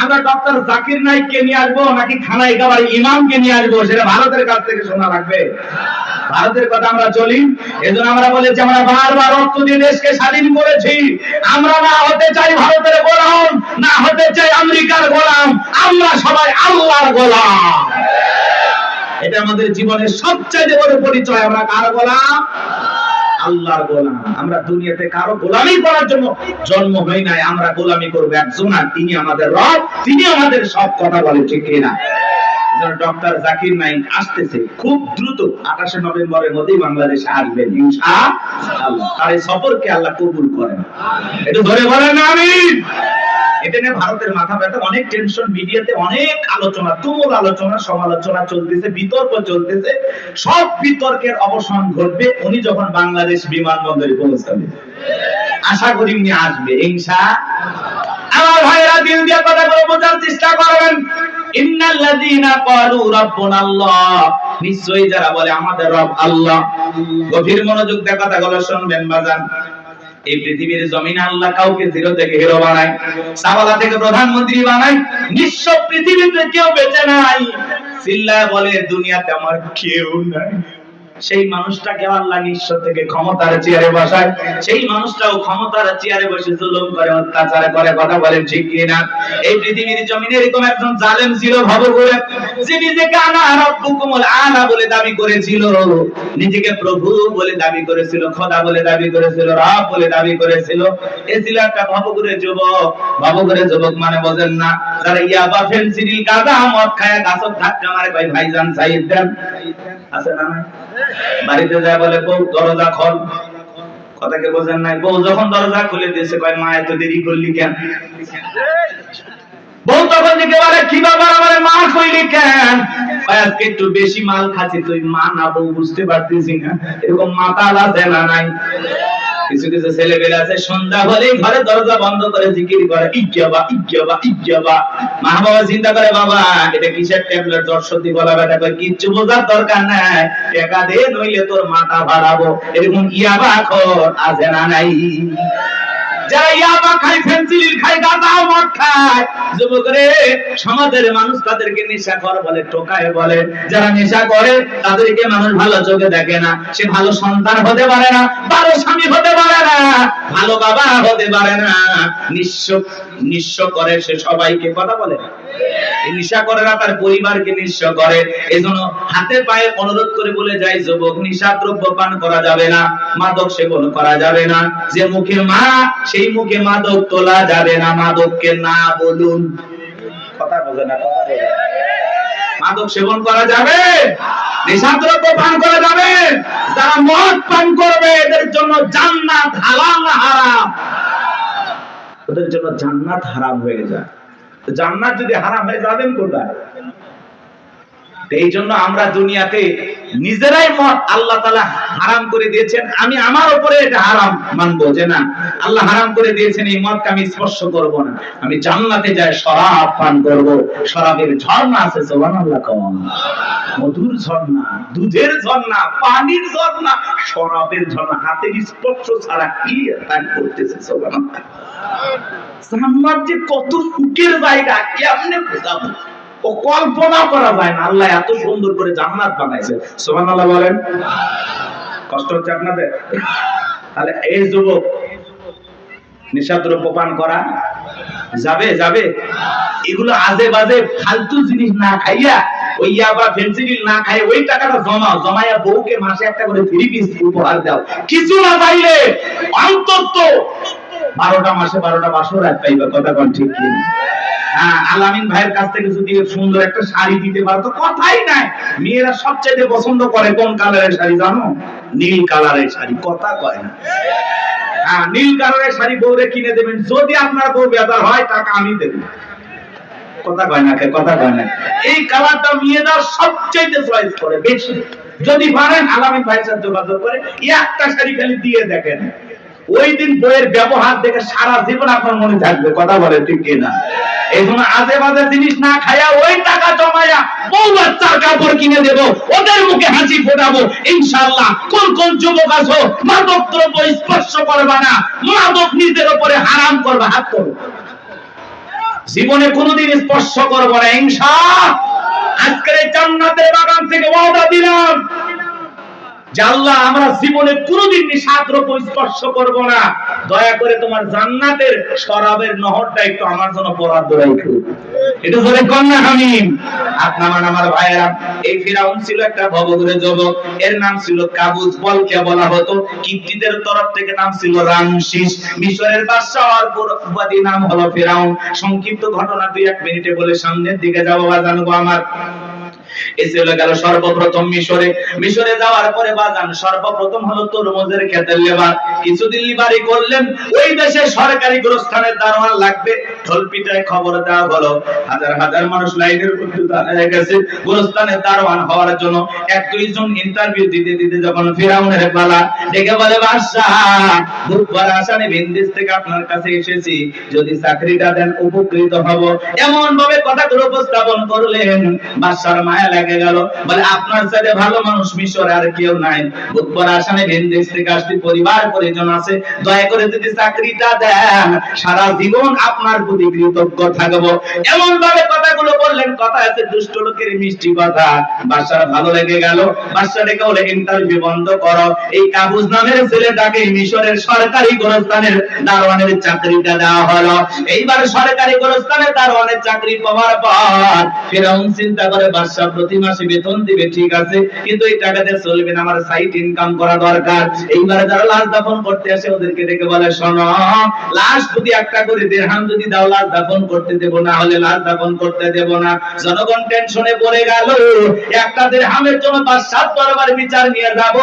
আমরা ডক্টর জাকির নাইককে নিয়ে আসবো নাকি খানা একেবারে ইমামকে নিয়ে আসবো, সেটা ভারতের কাছ থেকে শোনা লাগবে। ভারতের কথা আমরা চলি, এজন্য আমরা বলেছি আমরা বারবার রক্ত দিয়ে দেশকে স্বাধীন করেছি। আমরা না হতে চাই ভারতের গোলাম, না হতে চাই আমেরিকার গোলাম, আমরা সবাই আল্লাহর গোলাম। এটা আমাদের জীবনের সবচেয়ে বড় পরিচয়। আমরা কার গোলাম? আল্লাহর গোলাম। আমরা দুনিয়াতে কারো গোলামি করার জন্য জন্ম হই নাই, আমরা গোলামি করব একজন, আর তিনি আমাদের রব, তিনি আমাদের সব। কথা বলে ঠিক কিনা? ডক্টর জাকির নাইক আসতেছে খুব দ্রুত, 28 নভেম্বরের মধ্যেই বাংলাদেশে আসবেন ইনশাআল্লাহ। তার এই সফরকে আল্লাহ কবুল করেন। একটু ধরে বলেন আমিন। এটা নিয়ে ভারতের মাথা ব্যথা, অনেক টেনশন, মিডিয়াতে অনেক আলোচনা, তুমুল আলোচনা, সমালোচনা চলতেছে, বিতর্ক চলতেছে। সব বিতর্কের অবসান ঘটবে উনি যখন বাংলাদেশ বিমানবন্দরে পৌঁছাবেন। আশা করি উনি আসবে ইনশাআল্লাহ। আমার ভাইরা দিল দিয়ে কথাগুলো বোঝার চেষ্টা করবেন। ইন্নাল্লাযীনা ক্বালু রাব্বুনাল্লাহ, নিশ্চয়ই যারা বলে আমাদের রব আল্লাহ। গভীর মনোযোগ দিয়ে কথাগুলো শুনবেন বাজান। এই পৃথিবীর জমিনে আল্লাহ কাউকে জিরো থেকে হিরো বানায়, সাওয়ালা থেকে প্রধানমন্ত্রী বানায়। নিঃস্ব পৃথিবীতে কেউ বেঁচে নাই। চিল্লায় বলে দুনিয়াতে আমার কেউ নাই। সেই মানুষটাকে আল্লাহ নিঃস্ব থেকে ক্ষমতার চেয়ারে বসায়। সেই মানুষটাও ক্ষমতার চেয়ারে বসে জুলুম করে, অত্যাচার করে। কথা বলেন ঠিক কিনা? এই পৃথিবীর জমিনে এরকম একজন জালেম ছিল ভবঘুরে, যে নিজেকে আনা রাব্বুকুমুল আলা বলে দাবি করেছিল, নিজেকে প্রভু বলে দাবি করেছিল, খোদা বলে দাবি করেছিল, রব বলে দাবি করেছিল। এ ছিল একটা ভবঘুরে যুবক। ভবঘুরে যুবক মানে বোঝেন না? যারা ইয়াবা, ফেনসিডিল, গাঁজা, মদ খায় গাছক ধাক্কা মারে, ভাই ভাইজান সাইদ দেন, আছে না? বাড়িতে যায় বলে বউ দরজা খোল। কথাকে বোঝেন নাই? বউ যখন দরজা খুলে দিয়েছে কয় মা এত দেরি করলি কেন? বউ তখন দিকে বলে কি ব্যাপার আমার মা কইলি কেন? আজকে একটু বেশি মাল খাচ্ছি। তুই মা না বউ বুঝতে পারতেছি না। এরকম মাতাল আছে না নাই? কিছু কিছু ছেলে পেলে আছে সন্ধ্যা হলেই ঘরে দরজা বন্ধ করে জিকির করে, ইজ্জাবা ইজ্জাবা ইজ্জাবা। মা বাবা চিন্তা করে বাবা এটা কিসের ট্যাবলেট, জ্বর সর্দি গলা ব্যথা, করে কিচ্ছু বোঝার দরকার নাই, টাকা দে নইলে তোর মাথা ভাড়াবো। এরকম ইয়াবা খোর আছে না নাই? যারা ইয়াবা খায়, ফেনসিডিল খায়, গাঁজা মদ খায়, যুবক রে, সমাজের মানুষ তাদেরকে নেশাখোর বলে, টোকায় বলে। যারা নেশা করে তাদেরকে মানুষ ভালো চোখে দেখে না। সে ভালো সন্তান হতে পারে না, ভালো স্বামী হতে পারে না, ভালো বাবা হতে পারে না। নিঃস্ব করে সে সবাইকে। কথা বলে নেশা করে না, তার পরিবারকে নিঃস্ব করে। এজন্য হাতে পায়ে অনুরোধ করে বলে যায় যুবক, নিশা দ্রব্য পান করা যাবে না, মাদক সেবন করা যাবে না। যে মুখে মা সেই মুখে মাদক তোলা যাবে না। মাদককে না বলুন। কথা বোঝে না? কথা বোঝে? মাদক সেবন করা যাবে, নেশাদ্রব্য পান করা যাবে। যারা মদ পান করবে এদের জন্য জান্নাত হালাল না হারাম? ওদের জন্য জান্নাত হারাম হয়ে যায়। জান্নাত যদি হারাম হয়ে যাবেন কোথায়? এই জন্য আমরা দুনিয়াতে নিজেরাই মদ আল্লাহ তাআলা হারাম করে দিয়েছেন। আমি আমার উপরে এটা হারাম মানবো যে না, আল্লাহ হারাম করে দিয়েছেন, এই মদকে আমি স্পর্শ করব না। আমি জান্নাতে যাই শরাব পান করব। শরাবের ঝর্ণা আছে, সুবহানাল্লাহ। মধুর ঝর্ণা, দুধের ঝর্ণা, পানির ঝর্ণা, শরাবের ঝর্ণা। হাতের স্পর্শ ছাড়া কি পান করতেছে? সুবহানাল্লাহ। জান্নাত যে কত সুখের জায়গা কেমনে বোঝাবো? ও কল্পনা করা যায় না। আল্লাহ এত সুন্দর করে জান্নাত বানাইছে। সুবহানাল্লাহ বলেন। কষ্ট হচ্ছে আপনাদের? তাহলে এই যুবক নেশাদ্রব্য পান করা যাবে? যাবে? এগুলো আজে বাজে ফালতু জিনিস না খাইয়া, ওই ইয়াবা ফেনসিডিল না খাই, ওই টাকাটা জমায়া বউকে মাসে একটা করে 3 পিস উপহার দাও। কিছু না পাইলে অন্তত 12টা মাসে 12টা বাসর রাত পাইবা। কথা কোন ঠিক কি? আলামিন ভাইয়ের কাছ থেকে যদি সুন্দর একটা শাড়ি দিতে পারো তো কথাই নাই। মেয়েরা সবচেয়ে পছন্দ করে কোন কালারের শাড়ি জানো? নীল কালারের শাড়ি। কথা কয় না? নীল কালারের শাড়ি বউরে কিনে দেবেন। যদি আপনার বউ বেজার হয় টাকা আমি দেব। কথা কয় না? কথা কয় না? এই কালারটা মেয়েরা সবচেয়ে চয়েস করে বেশি। যদি পারেন আলামিন ভাইয়ের সাথে যোগাযোগ করে একটা শাড়ি খালি দিয়ে দেখেন, ওই দিন বইয়ের ব্যবহার দেখে সারা জীবন আপনার মনে থাকবে। কথা বলে ঠিক কিনা? এই জন্য আজে বাজে জিনিস না খায়া ওই টাকা জমায়া বউ বাচ্চার কাপড় কিনে দেবো, ওদের মুখে হাসি ফোটাবো ইনশাআল্লাহ। কোন কোন যুবক আছো মাদক দ্রব্য স্পর্শ করবা না, মাদক নিজের উপরে হারাম করবা? হাত করো। জীবনে কোনোদিন স্পর্শ করব না ইনশাআল্লাহ। আজকের এই জান্নাতের বাগান থেকে ওয়াদা দিলাম যে আল্লাহ আমরা জীবনে কোনোদিন নিষাদ্রব্য স্পর্শ করব না, দয়া করে তোমার জান্নাতের শরাবের নহরটা একটু আমার জন্য বরাদ্দ রাখো। এটা ধরে কন্যা হামিম। আপনার আমার ভাইয়েরা, এই ফিরাউন ছিল একটা ভবঘুরে যুবক, এর নাম ছিল কাবুস, বলকে বলা হতো। কিপ্তিদের তরফ থেকে নাম ছিল রামসিস। মিশরের বাদশা হওয়ার পর উপাধি নাম হলো ফিরাউন। সংক্ষিপ্ত ঘটনা 2-1 মিনিটে বলে সামনের দিকে যাবো বা জানবো আমার। এসে গেল সর্বপ্রথম মিশরে যাওয়ার পরে বাজান সর্বপ্রথম হলো তরমুজের ক্ষেতের লেবার। কিছুদিন লিবারি করলেন, ওই দেশে সরকারি গোরস্থানের দারোয়ান লাগবে। ঢোলপিটায় খবর দেওয়া হলো, হাজার হাজার মানুষ লাইনের মধ্যে দাঁড়িয়ে গেছে গোরস্থানের দারোয়ান হওয়ার জন্য। 1-2 জন ইন্টারভিউ দিতে দিতে যখন ফিরাউনের পালা, ডেকে বলে বাদশাহ বুধবার আসানে ভিনদেশ থেকে আপনার কাছে এসেছি, যদি চাকরিটা দেন উপকৃত হব। এমন ভাবে কথাগুলো উপস্থাপন করলেন, বাদশার মায়া লেগে গেল। বলে আপনার সাথে ভালো মানুষ মিশরে আর কেউ নাই। বুধবার আসানে ভিনদেশ থেকে আসতে পরিবার পরিজন আছে, দয়া করে যদি চাকরিটা দেন সারা জীবন আপনার প্রতি কৃতজ্ঞ থাকবো। এমন ভাবে কথাগুলো বললেন, কথা আছে দুষ্ট লোকের মিষ্টি কথা। বাদশার ভালো লেগে গেল। বাদশা ডেকে বলে ইন্টারভিউ বন্ধ করো, এই কাবুস নামের ছেলেটাকে মিশরের সরকারি গোরস্থানের দারোয়ানের চাকরিটা দেওয়া হলো। এইবার সরকারি গোরস্থানের দারোয়ানের চাকরি পাওয়ার পর ফিরাউন চিন্তা করে বাদশা প্রতি মাসে বেতন দিবে, ঠিক আছে, কিন্তু এই টাকাতে চলবে না, আমার সাইড ইনকাম করা দরকার। এইবার যারা লাশ দাফন করতে আসে ওদেরকে ডেকে বলে শোনো, লাশ যদি একটা করে দিরহাম যদি দাও লাশ দাফন করতে দেব, না হলে লাশ দাফন করতে দেব না। জনগণ টেনশনে পড়ে গেল, একটা দিরহামের জন্য 5-7 দরবার বিচার নিয়ে যাব,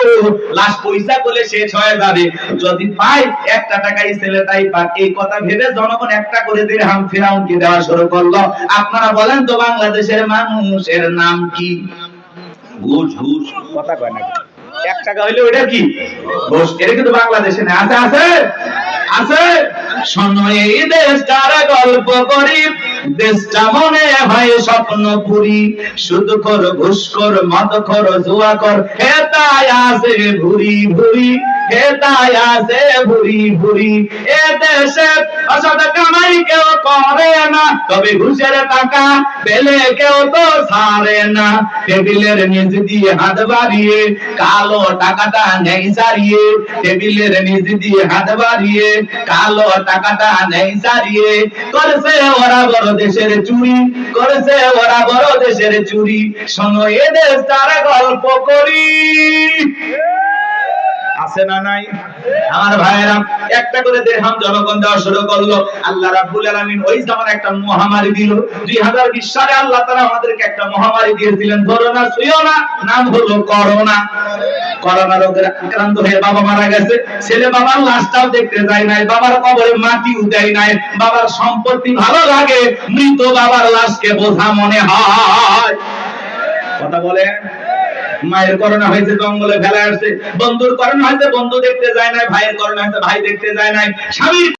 লাশ পয়সা করলে শেষ হয়ে যাবে, যদি পাই 1 টাকাই ছেলেটাই পাক। এই কথা ভেবে জনগণ একটা করে দিরহাম ফিরাউনকে দেওয়া শুরু করলো। আপনারা বলেন তো বাংলাদেশের মানুষের নাম কি? ঘুষ। ঘুষ কথা কয় না, 1 টাকা হইলে ওটা কি ঘুষ। এটা কিন্তু বাংলাদেশে না, আছে আছে আছে। শোনো এই দেশটার গল্প করি, দেশটা মনে হয় স্বপ্নপুরী, শুধু কর ঘুষ কর মদ কর জুয়া কর, হেতায় আছে ভুরি ভুরি, হেতায় আছে ভুরি ভুরি। এ দেশে অসৎ কামাই কেউ করে না, তবে ঘুষের টাকা পেলে কেউ তো ছাড়ে না। টেবিলের নিচ দিয়ে হাত বাড়িয়ে কালো টাকাটা নেই সারিয়ে, টেবিলের নিচ দিয়ে হাত বাড়িয়ে কালো টাকাটা নেই সারিয়ে। করেছে ওরা বড় দেশের চুরি, করেছে ওরা বড় দেশের চুরি। শোনো এ দেশ তারা গল্প করি, আছে না নাই? আমার ভাইয়েরা, একটা করে দিরহাম জনগণ দেওয়া শুরু করলো। আল্লাহ রাব্বুল আলামিন ওই zaman একটা মহামারী দিল। 2020 সালে আল্লাহ তাআলা আমাদেরকে একটা মহামারী দিয়েছিলেন, ধরো না ছুঁয়ো না, নাম হলো করোনা। করোনা রোগে আক্রান্ত হয়ে বাবা মারা গেছে, ছেলে বাবার লাশটাও দেখতে যায় নাই, বাবার কবরে মাটিও দেয় নাই। বাবার সম্পত্তি ভালো লাগে, মৃত বাবার লাশকে বোঝা মনে হয়। কথা বলে। মায়ের করোনা হয়েছে জঙ্গলে ফেলা আসছে, বন্ধুর করোনা হয়েছে বন্ধু দেখতে যায় নাই, ভাইয়ের করোনা হয়েছে ভাই দেখতে যায় নাই, স্বামীর